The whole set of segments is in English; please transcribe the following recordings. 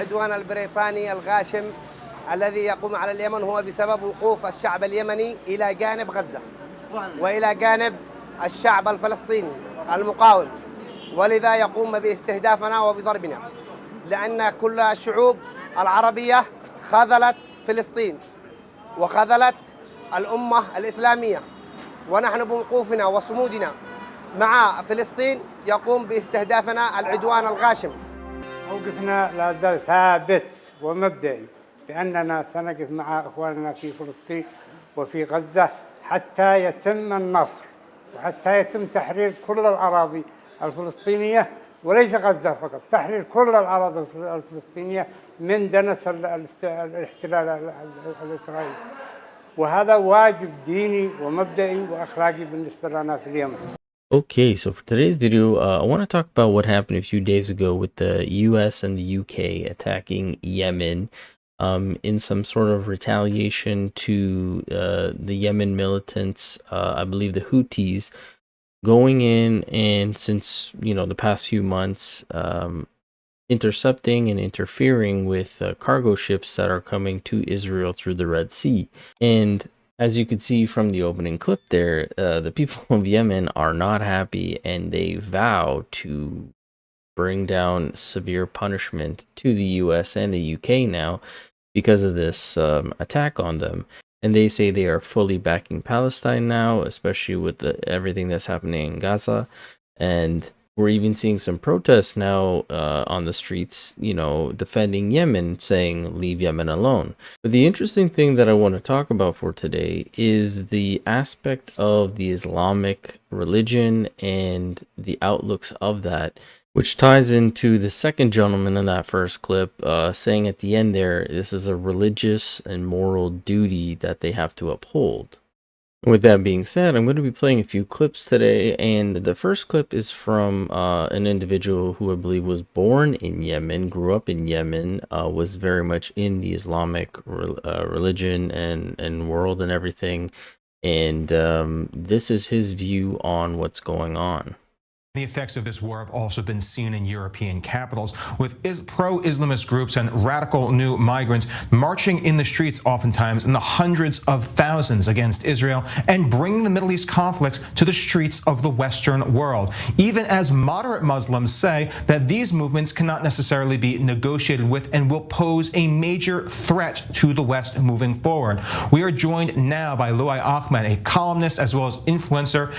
العدوان البريطاني الغاشم الذي يقوم على اليمن هو بسبب وقوف الشعب اليمني إلى جانب غزة وإلى جانب الشعب الفلسطيني المقاوم، ولذا يقوم باستهدافنا وبضربنا، لأن كل الشعوب العربية خذلت فلسطين وخذلت الأمة الإسلامية، ونحن بوقوفنا وصمودنا مع فلسطين يقوم باستهدافنا العدوان الغاشم. موقفنا لا زال ثابت ومبدئي بأننا سنقف مع إخواننا في فلسطين وفي غزة حتى يتم النصر وحتى يتم تحرير كل الأراضي الفلسطينية، وليس غزة فقط، تحرير كل الأراضي الفلسطينية من دنس الاحتلال الإسرائيلي، وهذا واجب ديني ومبدئي وأخلاقي بالنسبة لنا في اليمن. Okay, so for today's video, I want to talk about what happened a few days ago with the US and the UK attacking Yemen in some sort of retaliation to the Yemen militants, I believe the Houthis, going in and since, the past few months, intercepting and interfering with cargo ships that are coming to Israel through the Red Sea. And as you could see from the opening clip there, the people of Yemen are not happy and they vow to bring down severe punishment to the US and the UK now because of this attack on them. And they say they are fully backing Palestine now, especially with everything that's happening in Gaza. And we're even seeing some protests now on the streets, defending Yemen, saying leave Yemen alone. But the interesting thing that I want to talk about for today is the aspect of the Islamic religion and the outlooks of that, which ties into the second gentleman in that first clip, saying at the end there, this is a religious and moral duty that they have to uphold. With that being said, I'm going to be playing a few clips today, and the first clip is from an individual who I believe was born in Yemen, grew up in Yemen, was very much in the Islamic religion and world and everything, and this is his view on what's going on. The effects of this war have also been seen in European capitals, with pro-Islamist groups and radical new migrants marching in the streets oftentimes in the hundreds of thousands against Israel and bringing the Middle East conflicts to the streets of the Western world, even as moderate Muslims say that these movements cannot necessarily be negotiated with and will pose a major threat to the West moving forward. We are joined now by Louay Ahmed, a columnist as well as influencer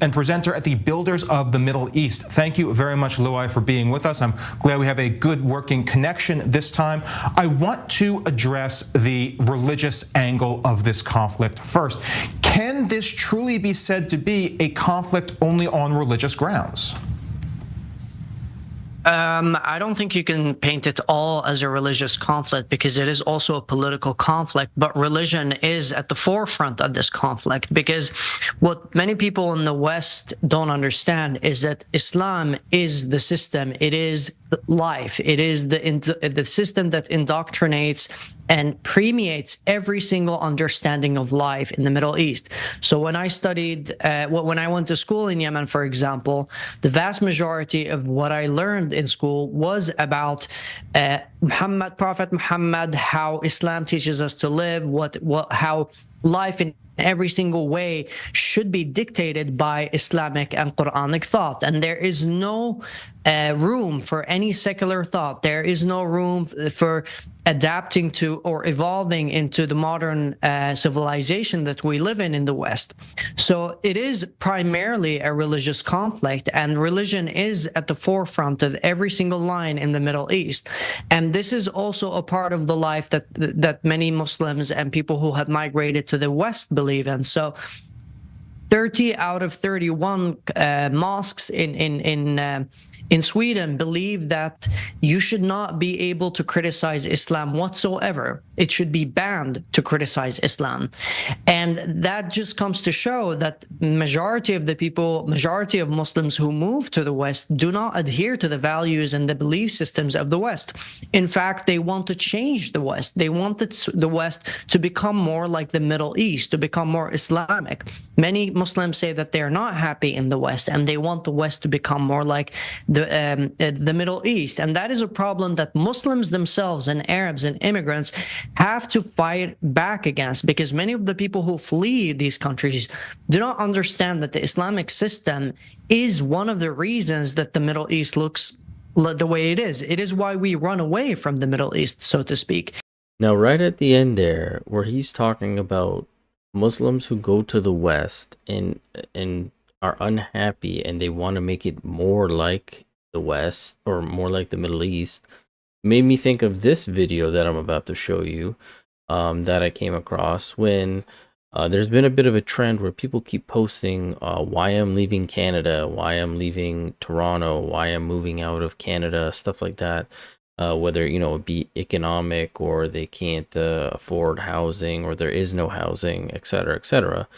and presenter at the Builders of the Middle East. Thank you very much, Louay, for being with us. I'm glad we have a good working connection this time. I want to address the religious angle of this conflict first. Can this truly be said to be a conflict only on religious grounds? I don't think you can paint it all as a religious conflict, because it is also a political conflict, but religion is at the forefront of this conflict, because what many people in the West don't understand is that Islam is the system, it is life, it is the system that indoctrinates and permeates every single understanding of life in the Middle East. So when I studied, when I went to school in Yemen, for example, the vast majority of what I learned in school was about Prophet Muhammad, how Islam teaches us to live, how life in every single way should be dictated by Islamic and Quranic thought. And there is no room for any secular thought. There is no room for adapting to or evolving into the modern civilization that we live in the West. So it is primarily a religious conflict, and religion is at the forefront of every single line in the Middle East. And this is also a part of the life that many Muslims and people who have migrated to the West believe in. So 30 out of 31 mosques in Sweden believe that you should not be able to criticize Islam whatsoever. It should be banned to criticize Islam. And that just comes to show that majority of Muslims who move to the West do not adhere to the values and the belief systems of the West. In fact, they want to change the West. They want the West to become more like the Middle East, to become more Islamic. Many Muslims say that they're not happy in the West and they want the West to become more like the Middle East. And that is a problem that Muslims themselves and Arabs and immigrants have to fight back against, because many of the people who flee these countries do not understand that the Islamic system is one of the reasons that the Middle East looks the way it is. It is why we run away from the Middle East, so to speak. Now, right at the end there, where he's talking about Muslims who go to the West and are unhappy and they want to make it more like the West or more like the Middle East, made me think of this video that I'm about to show you, that I came across when there's been a bit of a trend where people keep posting why I'm leaving Canada, why I'm leaving Toronto, why I'm moving out of Canada, stuff like that. Whether, you know, it be economic or they can't afford housing or there is no housing, etc., etc.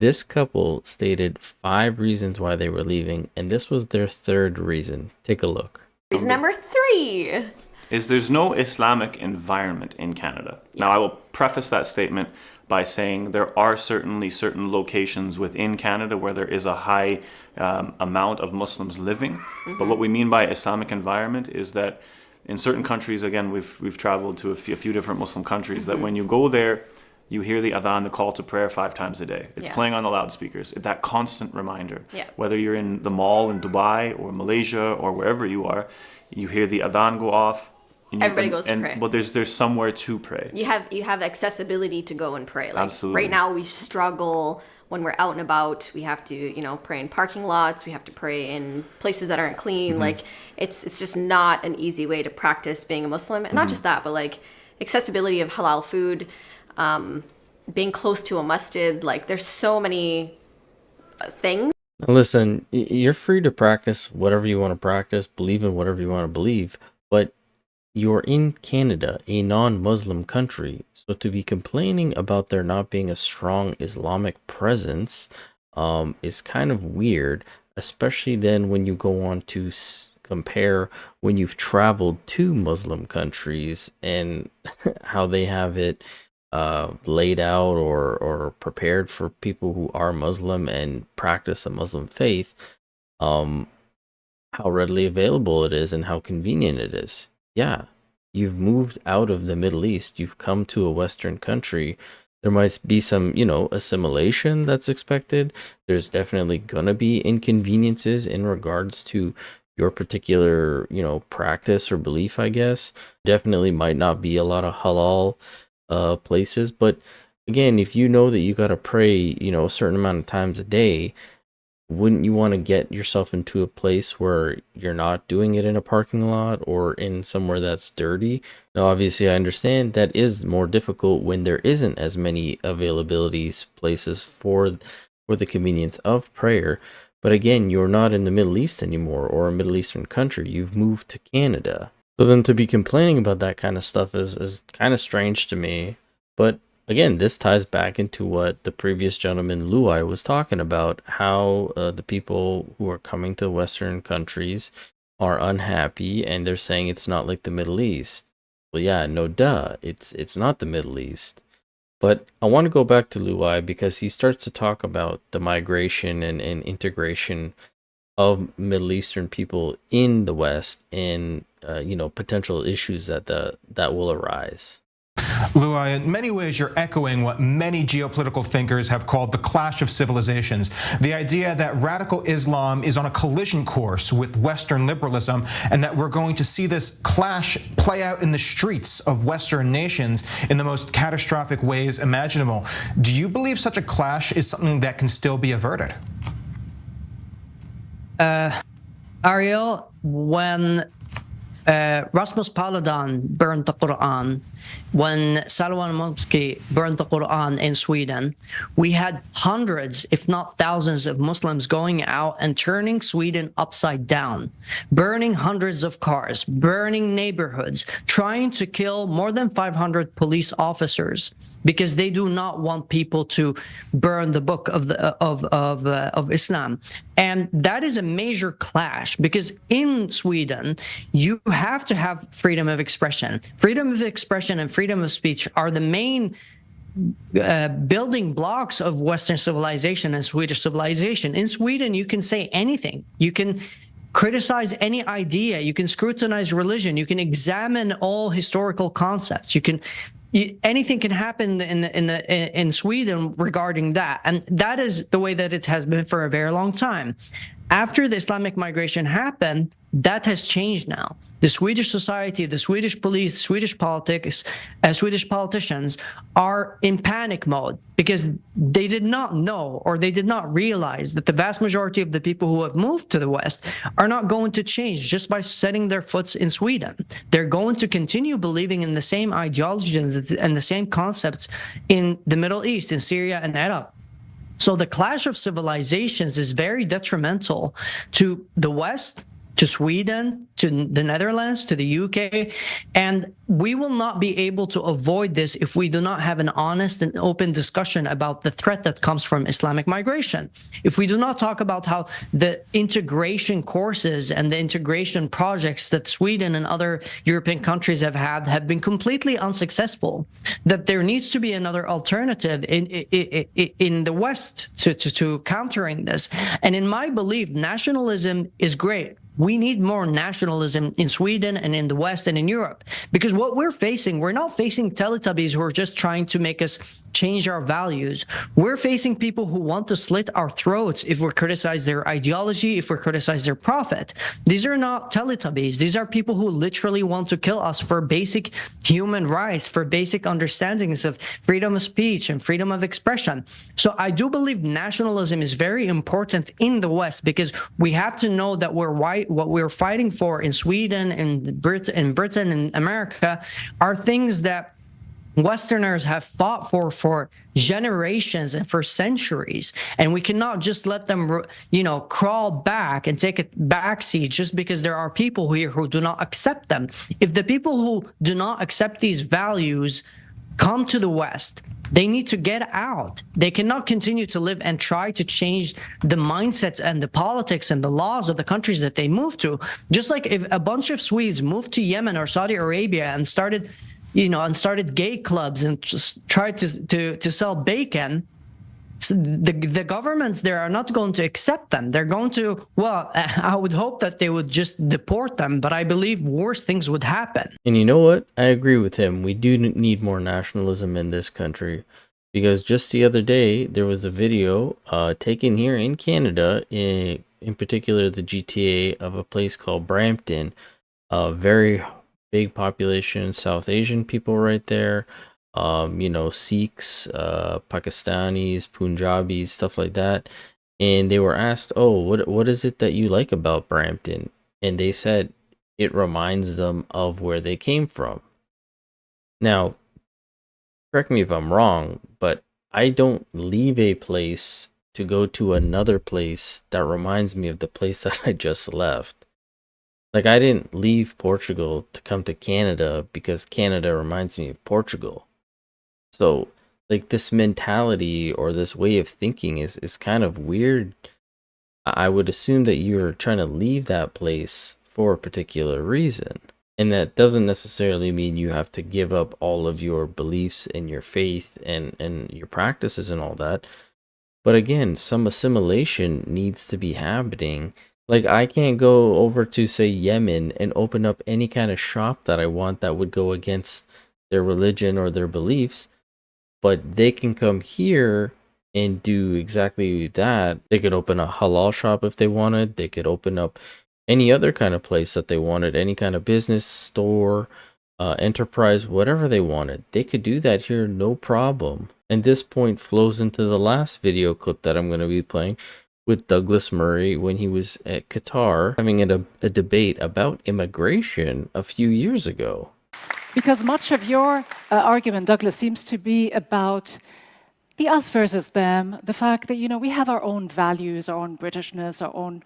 This couple stated 5 reasons why they were leaving, and this was their 3rd reason. Take a look. Reason number 3 is there's no Islamic environment in Canada. Now, I will preface that statement by saying there are certainly certain locations within Canada where there is a high amount of Muslims living. But what we mean by Islamic environment is that in certain countries, again, we've traveled to a few different Muslim countries, that when you go there, you hear the adhan, the call to prayer 5 times a day. It's playing on the loudspeakers. That constant reminder. Whether you're in the mall in Dubai or Malaysia or wherever you are, you hear the adhan go off. Everybody goes to pray. But there's somewhere to pray. You have accessibility to go and pray. Like, absolutely. Right now we struggle when we're out and about. We have to, you know, pray in parking lots. We have to pray in places that aren't clean. Like it's just not an easy way to practice being a Muslim. And not just that, but like accessibility of halal food, being close to a masjid. Like there's so many things. Listen, you're free to practice whatever you want to practice, believe in whatever you want to believe, but you're in Canada, a non-Muslim country, so to be complaining about there not being a strong Islamic presence is kind of weird, especially then when you go on to compare when you've traveled to Muslim countries and how they have it laid out or prepared for people who are Muslim and practice the Muslim faith, how readily available it is and how convenient it is. Yeah, you've moved out of the Middle East. You've come to a Western country. There might be some, you know, assimilation that's expected. There's definitely going to be inconveniences in regards to your particular, you know, practice or belief, I guess. Definitely might not be a lot of halal places. But again, if you know that you got to pray, you know, a certain amount of times a day, wouldn't you want to get yourself into a place where you're not doing it in a parking lot or in somewhere that's dirty? Now, obviously, I understand that is more difficult when there isn't as many availabilities, places for the convenience of prayer. But again, you're not in the Middle East anymore or a Middle Eastern country. You've moved to Canada. So then to be complaining about that kind of stuff is kind of strange to me. But again, this ties back into what the previous gentleman, Luai, was talking about, how the people who are coming to Western countries are unhappy and they're saying it's not like the Middle East. Well, yeah, no duh, it's not the Middle East. But I want to go back to Luai because he starts to talk about the migration and integration of Middle Eastern people in the West and, you know, potential issues that will arise. Luai, in many ways, you're echoing what many geopolitical thinkers have called the clash of civilizations. The idea that radical Islam is on a collision course with Western liberalism and that we're going to see this clash play out in the streets of Western nations in the most catastrophic ways imaginable. Do you believe such a clash is something that can still be averted? Ariel, when Rasmus Paludan burned the Quran, when Salwan Momsky burned the Quran in Sweden, we had hundreds, if not thousands, of Muslims going out and turning Sweden upside down, burning hundreds of cars, burning neighborhoods, trying to kill more than 500 police officers because they do not want people to burn the book of Islam. And that is a major clash because in Sweden, you have to have freedom of expression. Freedom of expression and freedom of speech are the main building blocks of Western civilization and Swedish civilization. In Sweden, you can say anything. You can criticize any idea. You can scrutinize religion. You can examine all historical concepts. Anything can happen in Sweden regarding that, and that is the way that it has been for a very long time. After the Islamic migration happened, that has changed now. The Swedish society, the Swedish police, Swedish politics, Swedish politicians are in panic mode because they did not know, or they did not realize, that the vast majority of the people who have moved to the West are not going to change just by setting their foot in Sweden. They're going to continue believing in the same ideologies and the same concepts in the Middle East, in Syria and Iraq. So the clash of civilizations is very detrimental to the West, to Sweden, to the Netherlands, to the UK, and we will not be able to avoid this if we do not have an honest and open discussion about the threat that comes from Islamic migration. If we do not talk about how the integration courses and the integration projects that Sweden and other European countries have been completely unsuccessful, that there needs to be another alternative in the West to countering this. And in my belief, nationalism is great. We need more nationalism in Sweden and in the West and in Europe, because what we're not facing Teletubbies who are just trying to make us change our values. We're facing people who want to slit our throats if we criticize their ideology, if we criticize their prophet. These are not Teletubbies. These are people who literally want to kill us for basic human rights, for basic understandings of freedom of speech and freedom of expression. So I do believe nationalism is very important in the West, because we have to know that what we're fighting for in Sweden and Britain and America are things that Westerners have fought for generations and for centuries, and we cannot just let them, crawl back and take a backseat just because there are people here who do not accept them. If the people who do not accept these values come to the West, they need to get out. They cannot continue to live and try to change the mindsets and the politics and the laws of the countries that they move to. Just like if a bunch of Swedes moved to Yemen or Saudi Arabia and started gay clubs and just tried to sell bacon, so the governments there are not going to accept them. They're going to, I would hope that they would just deport them, but I believe worse things would happen. And you know what? I agree with him. We do need more nationalism in this country, because just the other day there was a video taken here in Canada, in particular the GTA, of a place called Brampton, very big population, South Asian people right there, Sikhs, Pakistanis, Punjabis, stuff like that. And they were asked, what is it that you like about Brampton? And they said it reminds them of where they came from. Now, correct me if I'm wrong, but I don't leave a place to go to another place that reminds me of the place that I just left. Like, I didn't leave Portugal to come to Canada because Canada reminds me of Portugal. So, like, this mentality or this way of thinking is kind of weird. I would assume that you're trying to leave that place for a particular reason. And that doesn't necessarily mean you have to give up all of your beliefs and your faith and your practices and all that. But again, some assimilation needs to be happening. Like, I can't go over to, say, Yemen and open up any kind of shop that I want that would go against their religion or their beliefs, but they can come here and do exactly that. They could open a halal shop if they wanted. They could open up any other kind of place that they wanted, any kind of business, store, enterprise, whatever they wanted. They could do that here, no problem. And this point flows into the last video clip that I'm going to be playing, with Douglas Murray when he was at Qatar having a debate about immigration a few years ago. Because much of your argument, Douglas, seems to be about the us versus them, the fact that, we have our own values, our own Britishness, our own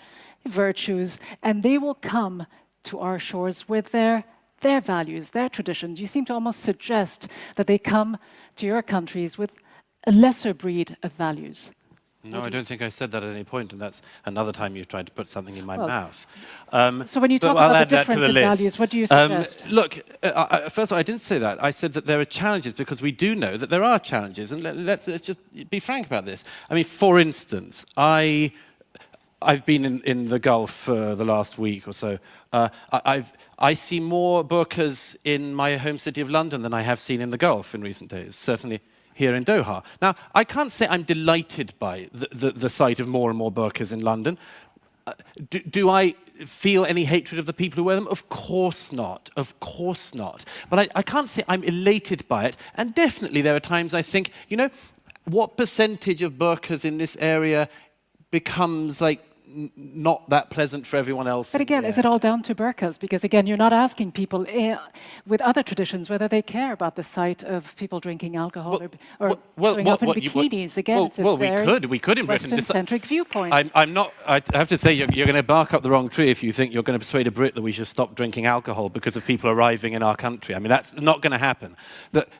virtues, and they will come to our shores with their values, their traditions. You seem to almost suggest that they come to your countries with a lesser breed of values. No, I don't think I said that at any point, and that's another time you've tried to put something in my mouth. So when you talk about the difference in values, what do you suggest? Look, first of all, I didn't say that. I said that there are challenges, because we do know that there are challenges, and let's just be frank about this. I mean, for instance, I've been in the Gulf for the last week or so. I see more burqas in my home city of London than I have seen in the Gulf in recent days, certainly here in Doha. Now, I can't say I'm delighted by the sight of more and more burqas in London. Do I feel any hatred of the people who wear them? Of course not. Of course not. But I can't say I'm elated by it. And definitely there are times I think, you know, what percentage of burqas in this area becomes like not that pleasant for everyone else? But again, is it all down to burqas? Because again, you're not asking people with other traditions whether they care about the sight of people drinking alcohol or showing up in bikinis. Again, it's a very we could in Britain Western-centric viewpoint. I'm not. I have to say, you're going to bark up the wrong tree if you think you're going to persuade a Brit that we should stop drinking alcohol because of people arriving in our country. I mean, that's not going to happen.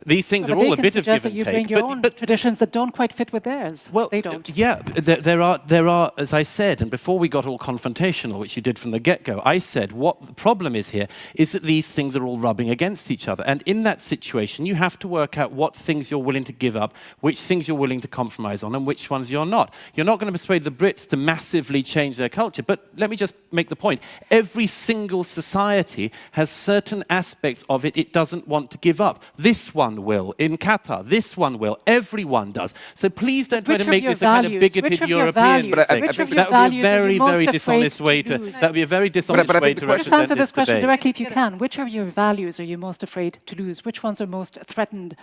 These things are all a bit of give and take. You bring your own traditions that don't quite fit with theirs. Well, they don't. Yeah, there are, as I said, and before we got all confrontational, which you did from the get-go, I said what the problem is here is that these things are all rubbing against each other. And in that situation, you have to work out what things you're willing to give up, which things you're willing to compromise on, and which ones you're not. You're not going to persuade the Brits to massively change their culture, but let me just make the point. Every single society has certain aspects of it it doesn't want to give up. This one will. In Qatar, this one will. Everyone does. So please don't try to make this a kind of bigoted European thing. That would be a very dishonest way to. That would be a very dishonest way to represent Just answer this question debate. directly if you can. Which of your values are you most afraid to lose? Which ones are most threatened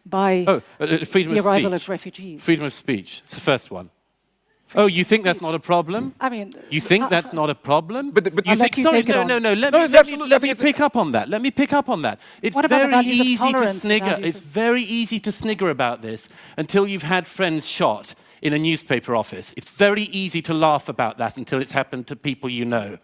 by the arrival of refugees? Freedom of speech. It's the first one. Oh, you think that's not a problem? I mean, you think that's not a problem? But you think, sorry, no. Let me pick up on that. Let me pick up on that. It's very easy to snigger. It's very easy to snigger about this until you've had friends shot in a newspaper office. It's very easy to laugh about that until it's happened to people you know.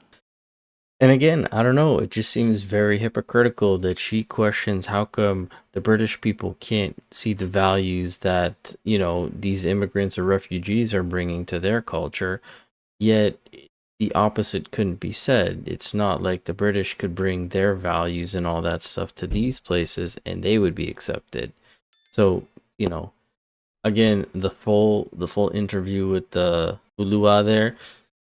And again, I don't know, it just seems very hypocritical that she questions how come the British people can't see the values that, you know, these immigrants or refugees are bringing to their culture, yet the opposite couldn't be said. It's not like the British could bring their values and all that stuff to these places and they would be accepted. So, you know, again, the full interview with the Ulua there,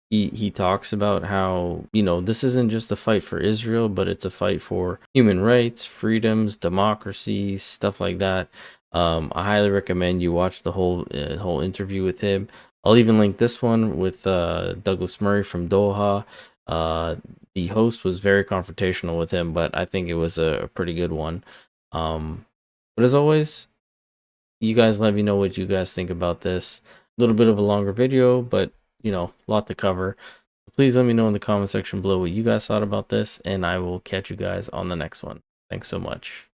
he talks about how, you know, this isn't just a fight for Israel, but it's a fight for human rights, freedoms, democracy, stuff like that. I highly recommend you watch the whole interview with him. I'll even link this one with Douglas Murray from Doha. The host was very confrontational with him, but I think it was a pretty good one. But as always, you guys let me know what you guys think about this. A little bit of a longer video, but you know, a lot to cover. Please let me know in the comment section below what you guys thought about this, and I will catch you guys on the next one. Thanks so much.